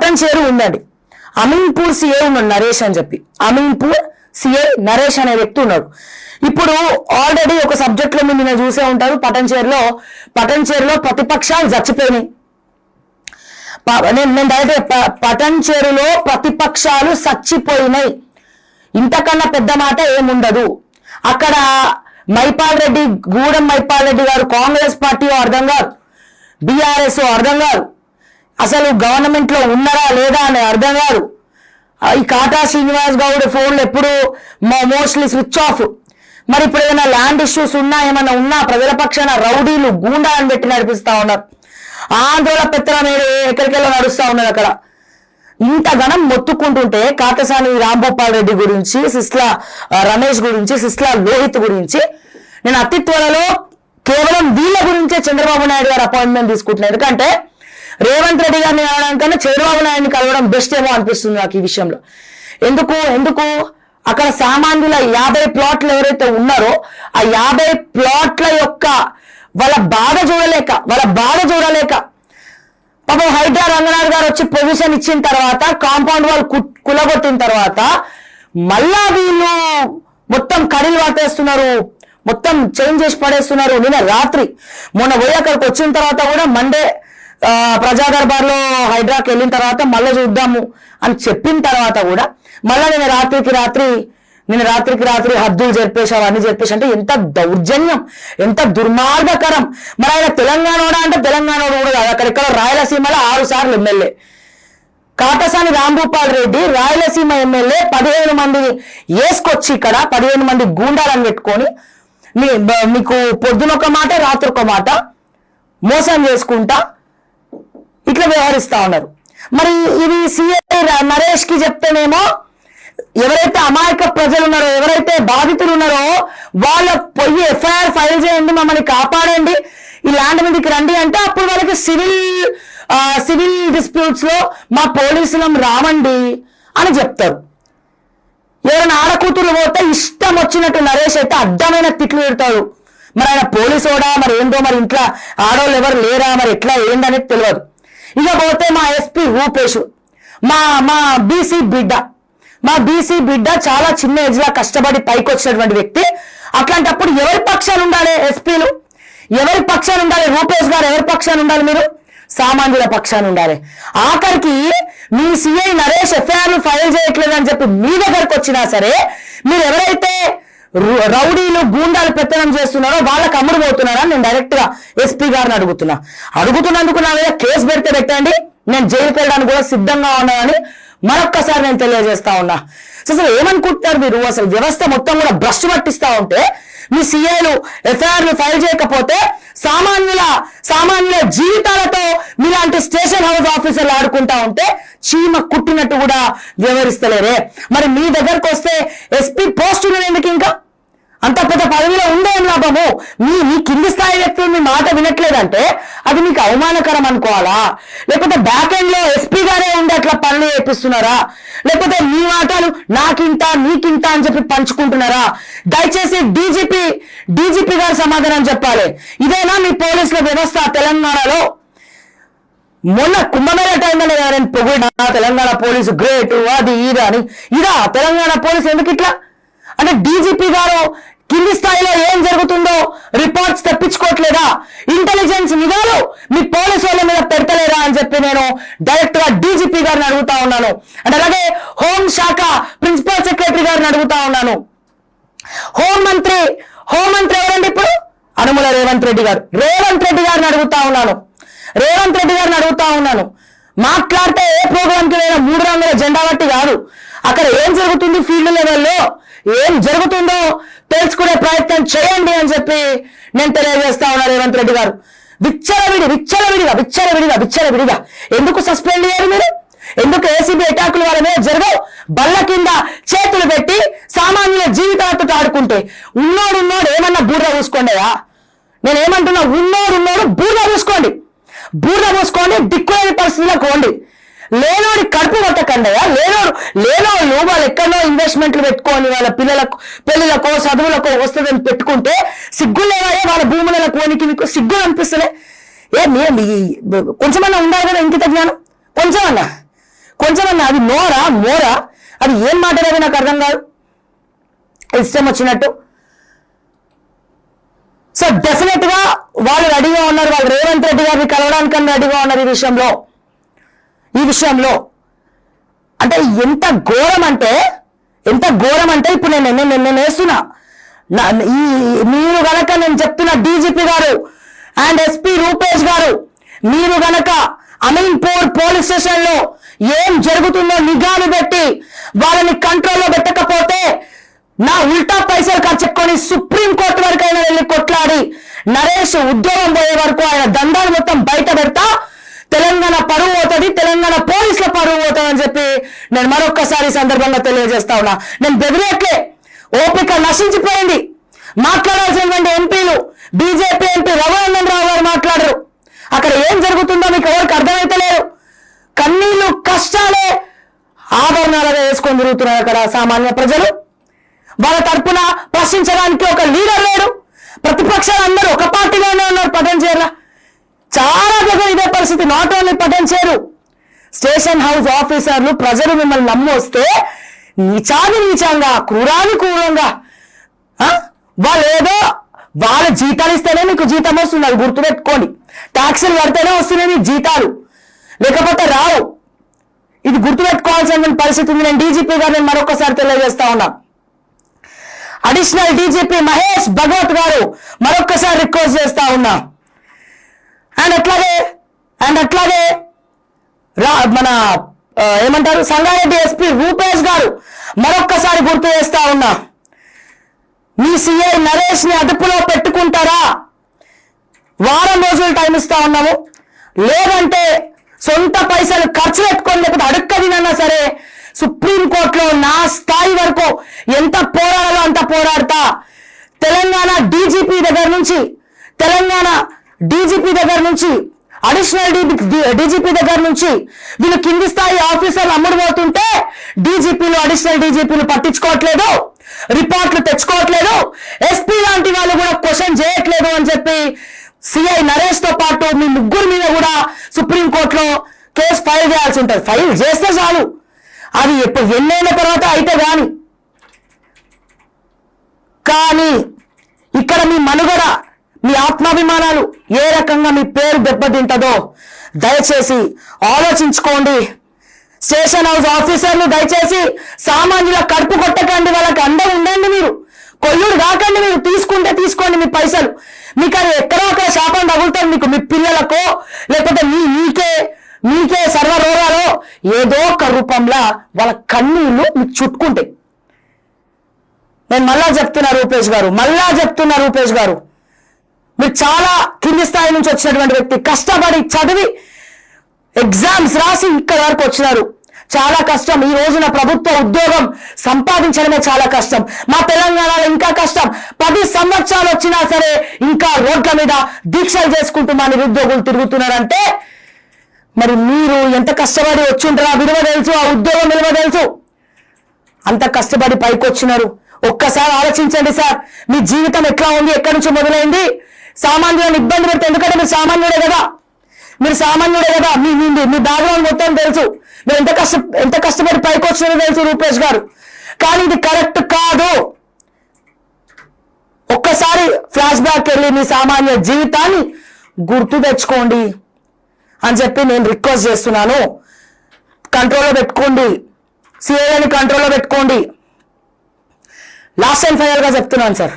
పటంచేరు ఉందండి. అమీన్పూర్ సిఐ ఉన్నాడు నరేష్ అని చెప్పి. అమీన్పూర్ సిఐ నరేష్ అనే వ్యక్తి ఉన్నాడు. ఇప్పుడు ఆల్రెడీ ఒక సబ్జెక్ట్ లో మీరు నేను చూసే ఉంటారు. పటంచేరులో ప్రతిపక్షాలు చచ్చిపోయినాయి. నేను డైరెక్ట్ పటంచేరులో ప్రతిపక్షాలు చచ్చిపోయినాయి. ఇంతకన్నా పెద్ద మాట ఏముండదు. అక్కడ గూడెం మైపాల్ రెడ్డి గారు కాంగ్రెస్ పార్టీ అర్థం కాదు, బీఆర్ఎస్ అర్థం కాదు, అసలు గవర్నమెంట్ లో ఉన్నారా లేదా అని అర్థం కాదు. ఈ కాటా శ్రీనివాస్ గౌడ్ ఫోన్లు ఎప్పుడు మోస్ట్లీ స్విచ్ ఆఫ్. మరి ఇప్పుడు ఏదైనా ల్యాండ్ ఇష్యూస్ ఉన్నా ఏమన్నా ఉన్నా ప్రజల పక్షాన రౌడీలు గూండా అని పెట్టి నడిపిస్తా ఉన్నారు. ఆందోళన పెత్తనం ఎక్కడికెళ్ళో నడుస్తా ఉన్నారు. అక్కడ ఇంతగానం మొత్తుకుంటుంటే కాటసాని రాంభూపాల్ రెడ్డి గురించి, సిస్లా రమేష్ గురించి, సిస్లా లోహిత్ గురించి నేను అతి త్వరలో కేవలం వీళ్ళ గురించే చంద్రబాబు నాయుడు గారు అపాయింట్మెంట్ తీసుకుంటున్నాను. ఎందుకంటే రేవంత్ రెడ్డి గారిని కలవడం కన్నా చంద్రబాబు నాయుడిని కలవడం బెస్ట్ ఏమో అనిపిస్తుంది నాకు ఈ విషయంలో. ఎందుకు అక్కడ సామాన్యుల 50 ప్లాట్లు ఎవరైతే ఉన్నారో ఆ 50 ప్లాట్ల యొక్క వాళ్ళ బాధ చూడలేక పాపం హైడ్రా రంగనాథ్ గారు వచ్చి పొజిషన్ ఇచ్చిన తర్వాత కాంపౌండ్ వాల్ కులగొట్టిన తర్వాత మళ్ళా వీళ్ళు మొత్తం కడిలు వాటేస్తున్నారు, మొత్తం చేంజ్ చేసి పడేస్తున్నారు. మొన్న పోయి అక్కడికి వచ్చిన తర్వాత కూడా మండే ప్రజా దర్బార్ లో హైడ్రాకి వెళ్ళిన తర్వాత మళ్ళీ చూద్దాము అని చెప్పిన తర్వాత కూడా మళ్ళా నేను రాత్రికి రాత్రి హద్దులు జరిపేశావు అన్ని జరిపేసి అంటే ఎంత దౌర్జన్యం, ఎంత దుర్మార్గకరం. మరి ఆయన తెలంగాణోడా అంటే తెలంగాణోడు కూడా కాదు. అక్కడిక్కడ రాయలసీమలో 6 సార్లు ఎమ్మెల్యే కాటసాని రాంభూపాల్ రెడ్డి రాయలసీమ ఎమ్మెల్యే 15 మందిని వేసుకొచ్చి ఇక్కడ 15 మంది గూండాలను పెట్టుకొని మీకు పొద్దున ఒక మాట రాత్రి ఒక మాట మోసం చేసుకుంటా ఇట్లా వ్యవహరిస్తా ఉన్నారు. మరి ఇది సిఐ నరేష్ కి చెప్తేనేమో ఎవరైతే అమాయక ప్రజలు ఉన్నారో, ఎవరైతే బాధితులు ఉన్నారో వాళ్ళ పోయి ఎఫ్ఐఆర్ ఫైల్ చేయండి, మమ్మల్ని కాపాడండి, ఈ ల్యాండ్ మీదకి రండి అంటే అప్పుడు వాళ్ళకి సివిల్ డిస్ప్యూట్స్ లో మా పోలీసులం రావండి అని చెప్తారు. ఎవరైనా ఆడకూతురు పోతే ఇష్టం వచ్చినట్టు నరేష్ అయితే అడ్డమైన తిట్లు పెడతాడు. మరి ఆయన పోలీసోడా మరి ఏందో, మరి ఇంట్లో ఆడవాళ్ళు ఎవరు లేరా, మరి ఎట్లా ఏందనేది తెలియదు. ఇక పోతే మా ఎస్పీ రూపేష్ మా బీసీ బిడ్డ చాలా చిన్న ఏజ్ లా కష్టపడి పైకి వచ్చినటువంటి వ్యక్తి. అట్లాంటప్పుడు ఎవరి పక్షాన్ని ఉండాలి ఎస్పీలు, ఎవరి పక్షాన్ని ఉండాలి రూపేష్ గారు, ఎవరి పక్షాన్ని ఉండాలి మీరు? సామాన్యుల పక్షాన్ని ఉండాలి. ఆఖరికి మీ సిఐ నరేష్ ఎఫ్ఐఆర్లు ఫైల్ చేయట్లేదని చెప్పి మీ దగ్గరకు వచ్చినా సరే మీరు ఎవరైతే రౌడీలు గూండాలు పెత్తనం చేస్తున్నారో వాళ్ళకి అమ్ముడు పోతున్నారా నేను డైరెక్ట్ గా ఎస్పీ గారిని అడుగుతున్నందుకు నా మీద కేసు పెట్టండి, నేను జైలుకి వెళ్ళడానికి కూడా సిద్ధంగా ఉన్నానని మరొక్కసారి నేను తెలియజేస్తా ఉన్నా. అసలు ఏమనుకుంటున్నారు మీరు? అసలు వ్యవస్థ మొత్తం కూడా భ్రష్టు పట్టిస్తా ఉంటే మీ సిఐలు ఎఫ్ఐఆర్లు ఫైల్ చేయకపోతే సామాన్యుల జీవితాలతో మీలాంటి స్టేషన్ హౌస్ ఆఫీసర్లు ఆడుకుంటా ఉంటే చీమ కుట్టినట్టు కూడా వ్యవహరిస్తలేరే. మరి మీ దగ్గరకు వస్తే ఎస్పీ పోస్టులు ఎందుకు? ఇంకా అంత పెద్ద పదవిలో ఉండే లాభము? మీ కింది స్థాయి వ్యక్తులు మీ మాట వినట్లేదంటే అది మీకు అవమానకరం అనుకోవాలా? లేకపోతే బ్యాక్ ఎండ్ లో ఎస్పీ గారే ఉండి అట్లా పనులు చేపిస్తున్నారా? లేకపోతే మీ మాటలు నాకింత నీకింత అని చెప్పి పంచుకుంటున్నారా? దయచేసి డీజీపీ గారు సమాధానం చెప్పాలి. ఇదేనా మీ పోలీసుల వ్యవస్థ తెలంగాణలో? మొన్న కుంభమేళ టైంలో నేను పొగిడా తెలంగాణ పోలీసు గ్రేట్ అది ఇది అని, ఇదా తెలంగాణ పోలీసు ఎందుకు ఇట్లా? అంటే డీజీపీ గారు కింది స్థాయిలో ఏం జరుగుతుందో రిపోర్ట్స్ తెప్పించుకోవట్లేదా? ఇంటెలిజెన్స్ నిఘాలు మీ పోలీసు వాళ్ళ మీద పెడతలేదా అని చెప్పి నేను డైరెక్ట్ గా డీజీపీ గారిని అడుగుతా ఉన్నాను. అంటే అలాగే హోంశాఖ ప్రిన్సిపల్ సెక్రటరీ గారిని అడుగుతా ఉన్నాను. హోంమంత్రి ఎవరండి ఇప్పుడు? అనుముల రేవంత్ రెడ్డి గారిని అడుగుతా ఉన్నాను. మాట్లాడితే ఏ ప్రోగ్రామ్ కి లేదా 3 రంగుల జెండా బట్టి కాదు, అక్కడ ఏం జరుగుతుంది ఫీల్డ్ లెవెల్లో ఏం జరుగుతుందో తెలుసుకునే ప్రయత్నం చేయండి అని చెప్పి నేను తెలియజేస్తా ఉన్నా. రేవంత్ రెడ్డి గారు విచ్చలవిడిగా ఎందుకు సస్పెండ్ అయ్యారు మీరు? ఎందుకు ఏసీబీ అటాకులు వాళ్ళ మీద జరగవు? బల్ల కింద చేతులు పెట్టి సామాన్యుల జీవితాలతో ఆడుకుంటే ఉన్నోడు ఏమన్నా బూర్ర పూసుకోండియా? నేనేమంటున్నా, ఉన్నోడు బూర్ర పూసుకోండి, దిక్కులేని పరిస్థితులకు పోండి. లేనోడి కడుపు కొట్టకండియా. లేనోళ్ళు వాళ్ళు ఎక్కడో ఇన్వెస్ట్మెంట్లు పెట్టుకొని వాళ్ళ పిల్లలకు పెళ్లిలకో చదువులకో వస్తుందని పెట్టుకుంటే సిగ్గులేవా? వాళ్ళ భూముల కోనికి మీకు సిగ్గులు అనిపిస్తలే? కొంచెమన్నా ఉండాలి కదా ఇంకిత జ్ఞానం, కొంచెమన్నా. కొంచెం అది మోరా అది ఏం మాట్లాడేది నాకు అర్థం కాదు, ఇష్టం వచ్చినట్టు. సో డెఫినెట్ గా వాళ్ళు రెడీగా ఉన్నారు, వాళ్ళు రేవంత్ రెడ్డి గారిని కలవడానికన్నా రెడీగా ఉన్నారు ఈ విషయంలో. అంటే ఎంత ఘోరం అంటే ఇప్పుడు నేను వేస్తున్నా మీరు గనక నేను చెప్తున్న డీజీపీ గారు అండ్ ఎస్పీ రూపేష్ గారు, మీరు గనక అమీన్పూర్ పోలీస్ స్టేషన్ లో ఏం జరుగుతుందో నిఘాను పెట్టి వాళ్ళని కంట్రోల్లో పెట్టకపోతే నా ఉల్టా పైసలు ఖర్చుకొని సుప్రీం కోర్టు వరకు అయినా వెళ్ళి కొట్లాడి నరేష్ ఉద్యోగం పోయే వరకు ఆయన దండాలు మొత్తం బయట పెడతా, తెలంగాణ పరువు పోతుంది, తెలంగాణ పోలీసుల పరువు పోతుంది అని చెప్పి నేను మరొక్కసారి సందర్భంగా తెలియజేస్తా ఉన్నా. నేను బెదిరేట్లే, ఓపిక నశించిపోయింది. మాట్లాడాల్సినటువంటి ఎంపీలు బీజేపీ ఎంపీ రఘునందన్ రావు గారు మాట్లాడరు. అక్కడ ఏం జరుగుతుందో మీకు ఎవరికి అర్థమైతే లేదు. కన్నీళ్లు కష్టాలే ఆభరణాలుగా వేసుకొని తిరుగుతున్నారు అక్కడ సామాన్య ప్రజలు. వాళ్ళ తరపున ప్రశ్నించడానికి ఒక లీడర్ లేడు. ప్రతిపక్షాలు అందరూ ఒక పార్టీలోనే ఉన్నారు. పటన్ చేయాల చాలా దగ్గర ఇదే పరిస్థితి. నాట్ ఓన్లీ పటన్ చేరు, స్టేషన్ హౌస్ ఆఫీసర్లు ప్రజలు మిమ్మల్ని నమ్మొస్తే నీచంగా క్రూరంగా వాళ్ళ జీతాలు ఇస్తేనే మీకు జీతం వస్తుంది, అది గుర్తుపెట్టుకోండి. ట్యాక్సులు కడితేనే వస్తున్నాయి మీకు జీతాలు, లేకపోతే రావు. ఇది గుర్తుపెట్టుకోవాల్సిన పరిస్థితి ఉంది. నేను డీజీపీ గారిని మరొకసారి తెలియజేస్తా ఉన్నా. అడిషనల్ డీజీపీ మహేష్ భగవత్ గారు మరొకసారి రిక్వెస్ట్ చేస్తా ఉన్నా. అండ్ అట్లాగే మన ఏమంటారు సంగారెడ్డి ఎస్పీ రూపేష్ గారు మరొక్కసారి గుర్తు చేస్తా ఉన్నా. మీ సిఐ నరేష్ ని అదుపులో పెట్టుకుంటారా? వారం రోజులు టైం ఇస్తా ఉన్నాము. లేదంటే సొంత పైసలు ఖర్చు పెట్టుకొని లేకపోతే అడుక్కదినన్నా సరే సుప్రీంకోర్టులో నా స్థాయి వరకు ఎంత పోరాడాలో అంత పోరాడతా. తెలంగాణ డీజీపీ దగ్గర నుంచి అడిషనల్ డీజీపీ దగ్గర నుంచి వీళ్ళు కింది స్థాయి ఆఫీసర్లు అమ్ముడుపోతుంటే డీజీపీలు అడిషనల్ డీజీపీలు పట్టించుకోవట్లేదు, రిపోర్ట్లు తెచ్చుకోవట్లేదు, ఎస్పీ లాంటి వాళ్ళు కూడా క్వశ్చన్ చేయట్లేదు అని చెప్పి సిఐ నరేష్ తో పాటు మీ ముగ్గురు మీద కూడా సుప్రీంకోర్టులో కేసు ఫైల్ చేయాల్సి ఉంటుంది. ఫైల్ చేస్తే చాలు, అది ఎప్పుడు ఎన్నైన తర్వాత అయితే కానీ ఇక్కడ మీ మనుగడ, మీ ఆత్మాభిమానాలు ఏ రకంగా మీ పేరు దెబ్బతింటదో దయచేసి ఆలోచించుకోండి. స్టేషన్ హౌస్ ఆఫీసర్లు దయచేసి సామాన్యుల కడుపు కొట్టకండి, వాళ్ళకి అండగా ఉండండి. మీరు కొల్లుడు కాకండి. మీరు తీసుకోండి మీ పైసలు. మీకు అది ఎక్కడో అక్కడ శాపం తగులుతుంది, మీకు మీ పిల్లలకో లేకపోతే మీకే సర్వరోగాలో ఏదో ఒక రూపంలో వాళ్ళ కన్నీళ్లు మీకు చుట్టుకుంటాయి. నేను మళ్ళా చెప్తున్నా రూపేష్ గారు, మీరు చాలా కింది స్థాయి నుంచి వచ్చినటువంటి వ్యక్తి, కష్టపడి చదివి ఎగ్జామ్స్ రాసి ఇక్కడ వరకు వచ్చినారు. చాలా కష్టం. ఈ రోజున ప్రభుత్వ ఉద్యోగం సంపాదించడమే చాలా కష్టం. మా తెలంగాణలో ఇంకా కష్టం. 10 సంవత్సరాలు వచ్చినా సరే ఇంకా రోడ్ల మీద దీక్షలు చేసుకుంటూ మా నిరుద్యోగులు తిరుగుతున్నారంటే మరి మీరు ఎంత కష్టపడి వచ్చుంటారో ఆ విలువ తెలుసు, ఆ ఉద్యోగం విలువ తెలుసు. అంత కష్టపడి పైకి వచ్చినారు. ఒక్కసారి ఆలోచించండి సార్, మీ జీవితం ఎట్లా ఉంది, ఎక్కడి నుంచి మొదలైంది. సామాన్యులను ఇబ్బంది పెడితే, ఎందుకంటే మీరు సామాన్యుడే కదా, మీ బ్యాక్గ్రౌండ్ మొత్తం తెలుసు, మీరు ఎంత కష్టపడి పైకి వచ్చినారో తెలుసు రూపేష్ గారు. కానీ ఇది కరెక్ట్ కాదు. ఒక్కసారి ఫ్లాష్ బ్యాక్ వెళ్ళి మీ సామాన్య జీవితాన్ని గుర్తు తెచ్చుకోండి అని చెప్పి నేను రిక్వెస్ట్ చేస్తున్నాను. కంట్రోల్లో పెట్టుకోండి, సిఐని కంట్రోల్లో పెట్టుకోండి. లాస్ట్ అండ్ ఫైనల్ గా చెప్తున్నాను సార్,